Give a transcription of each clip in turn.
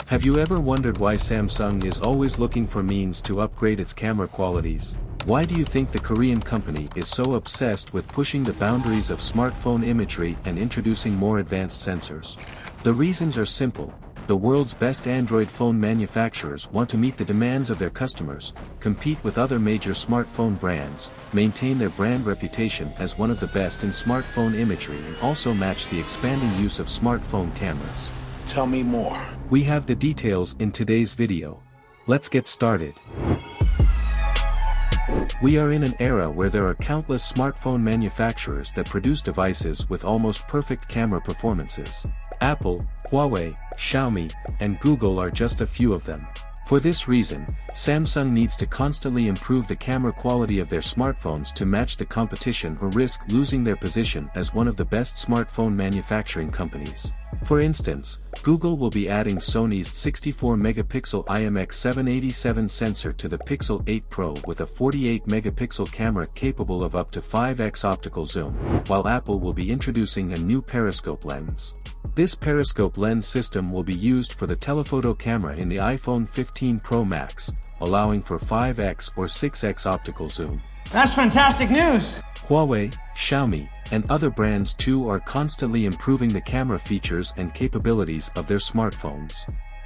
Have you ever wondered why Samsung is always looking for means to upgrade its camera qualities? Why do you think the Korean company is so obsessed with pushing the boundaries of smartphone imagery and introducing more advanced sensors? The reasons are simple. The world's best Android phone manufacturers want to meet the demands of their customers, compete with other major smartphone brands, maintain their brand reputation as one of the best in smartphone imagery, and also match the expanding use of smartphone cameras. Tell me more. We have the details in today's video. Let's get started. We are in an era where there are countless smartphone manufacturers that produce devices with almost perfect camera performances. Apple, Huawei, Xiaomi, and Google are just a few of them. For this reason, Samsung needs to constantly improve the camera quality of their smartphones to match the competition or risk losing their position as one of the best smartphone manufacturing companies. For instance, Google will be adding Sony's 64-megapixel IMX787 sensor to the Pixel 8 Pro with a 48-megapixel camera capable of up to 5x optical zoom, while Apple will be introducing a new periscope lens. This periscope lens system will be used for the telephoto camera in the iPhone 15 Pro Max, allowing for 5x or 6x optical zoom. That's fantastic news! Huawei, Xiaomi, and other brands too are constantly improving the camera features and capabilities of their smartphones.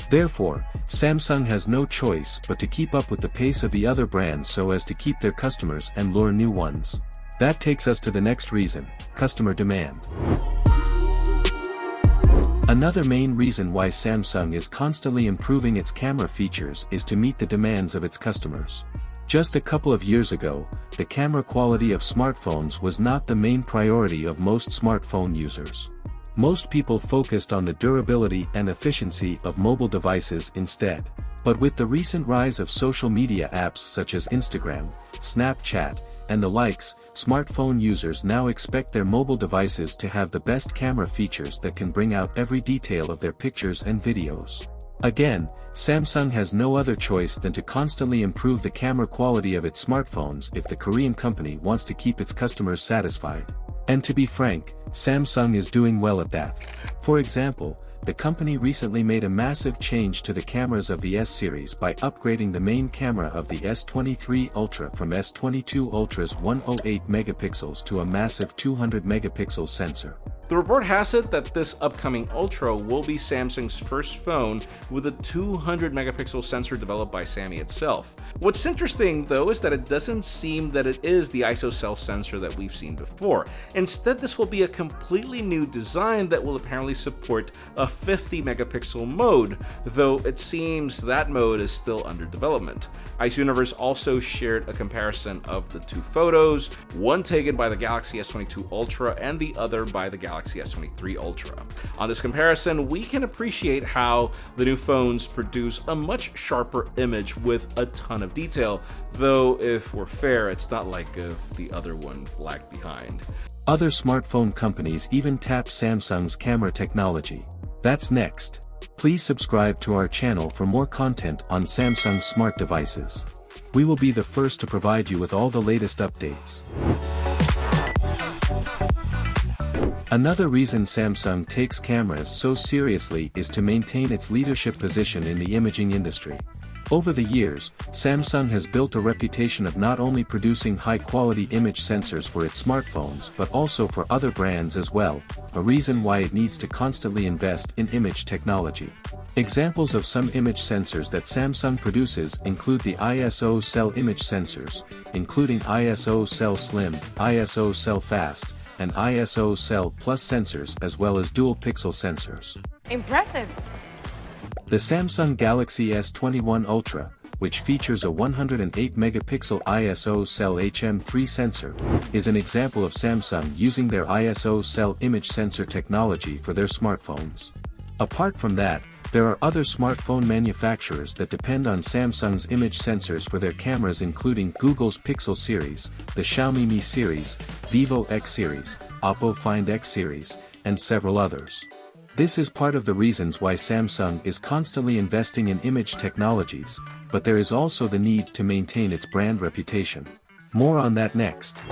Therefore, Samsung has no choice but to keep up with the pace of the other brands so as to keep their customers and lure new ones. That takes us to the next reason: customer demand. Another main reason why Samsung is constantly improving its camera features is to meet the demands of its customers. Just a couple of years ago, the camera quality of smartphones was not the main priority of most smartphone users. Most people focused on the durability and efficiency of mobile devices instead. But with the recent rise of social media apps such as Instagram, Snapchat, and the likes, smartphone users now expect their mobile devices to have the best camera features that can bring out every detail of their pictures and videos. Again, Samsung has no other choice than to constantly improve the camera quality of its smartphones if the Korean company wants to keep its customers satisfied. And to be frank, Samsung is doing well at that. For example, the company recently made a massive change to the cameras of the S series by upgrading the main camera of the S23 Ultra from S22 Ultra's 108 megapixels to a massive 200 megapixel sensor. The report has it that this upcoming Ultra will be Samsung's first phone with a 200 megapixel sensor developed by Sammy itself. What's interesting though is that it doesn't seem that it is the ISOCELL sensor that we've seen before. Instead, this will be a completely new design that will apparently support a 50 megapixel mode, though it seems that mode is still under development. Ice Universe also shared a comparison of the two photos, one taken by the Galaxy S22 Ultra and the other by the Galaxy S23 Ultra. On this comparison, we can appreciate how the new phones produce a much sharper image with a ton of detail, though if we're fair, it's not like if the other one lagged behind. Other smartphone companies even tap Samsung's camera technology. That's next. Please subscribe to our channel for more content on Samsung smart devices. We will be the first to provide you with all the latest updates. Another reason Samsung takes cameras so seriously is to maintain its leadership position in the imaging industry. Over the years, Samsung has built a reputation of not only producing high-quality image sensors for its smartphones but also for other brands as well, a reason why it needs to constantly invest in image technology. Examples of some image sensors that Samsung produces include the ISO-Cell image sensors, including ISO-Cell Slim, ISO-Cell Fast, and ISO-Cell Plus sensors, as well as dual-pixel sensors. Impressive! The Samsung Galaxy S21 Ultra, which features a 108-megapixel ISO-Cell HM3 sensor, is an example of Samsung using their ISO-Cell image sensor technology for their smartphones. Apart from that, there are other smartphone manufacturers that depend on Samsung's image sensors for their cameras, including Google's Pixel series, the Xiaomi Mi series, Vivo X series, Oppo Find X series, and several others. This is part of the reasons why Samsung is constantly investing in image technologies, but there is also the need to maintain its brand reputation. More on that next.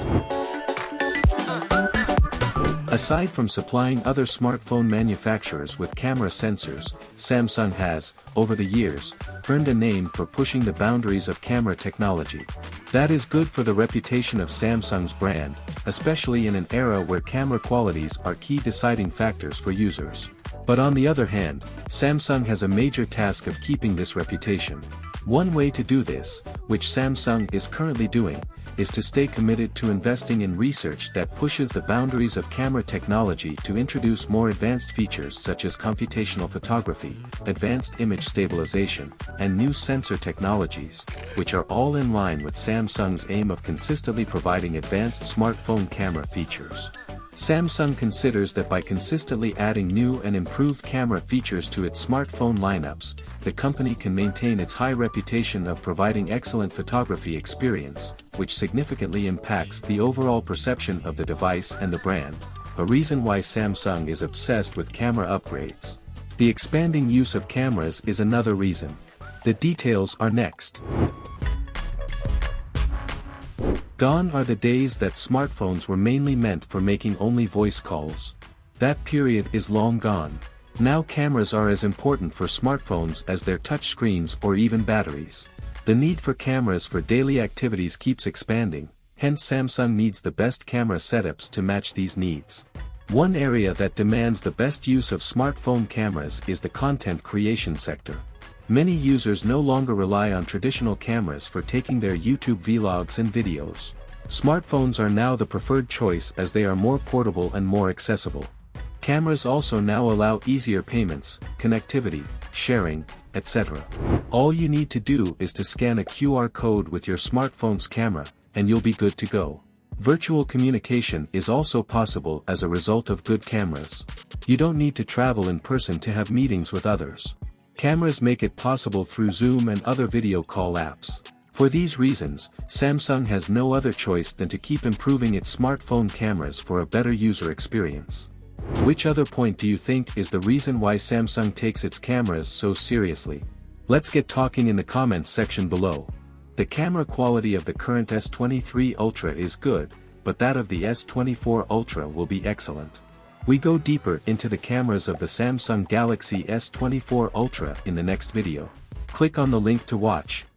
Aside from supplying other smartphone manufacturers with camera sensors, Samsung has, over the years, earned a name for pushing the boundaries of camera technology. That is good for the reputation of Samsung's brand, especially in an era where camera qualities are key deciding factors for users. But on the other hand, Samsung has a major task of keeping this reputation. One way to do this, which Samsung is currently doing, is to stay committed to investing in research that pushes the boundaries of camera technology to introduce more advanced features such as computational photography, advanced image stabilization, and new sensor technologies, which are all in line with Samsung's aim of consistently providing advanced smartphone camera features. Samsung considers that by consistently adding new and improved camera features to its smartphone lineups, the company can maintain its high reputation of providing excellent photography experience, which significantly impacts the overall perception of the device and the brand, a reason why Samsung is obsessed with camera upgrades. The expanding use of cameras is another reason. The details are next. Gone are the days that smartphones were mainly meant for making only voice calls. That period is long gone. Now cameras are as important for smartphones as their touchscreens or even batteries. The need for cameras for daily activities keeps expanding, hence Samsung needs the best camera setups to match these needs. One area that demands the best use of smartphone cameras is the content creation sector. Many users no longer rely on traditional cameras for taking their YouTube vlogs and videos. Smartphones are now the preferred choice as they are more portable and more accessible. Cameras also now allow easier payments, connectivity, sharing, etc. All you need to do is to scan a QR code with your smartphone's camera, and you'll be good to go. Virtual communication is also possible as a result of good cameras. You don't need to travel in person to have meetings with others. Cameras make it possible through Zoom and other video call apps. For these reasons, Samsung has no other choice than to keep improving its smartphone cameras for a better user experience. Which other point do you think is the reason why Samsung takes its cameras so seriously? Let's get talking in the comments section below. The camera quality of the current S23 Ultra is good, but that of the S24 Ultra will be excellent. We go deeper into the cameras of the Samsung Galaxy S24 Ultra in the next video. Click on the link to watch.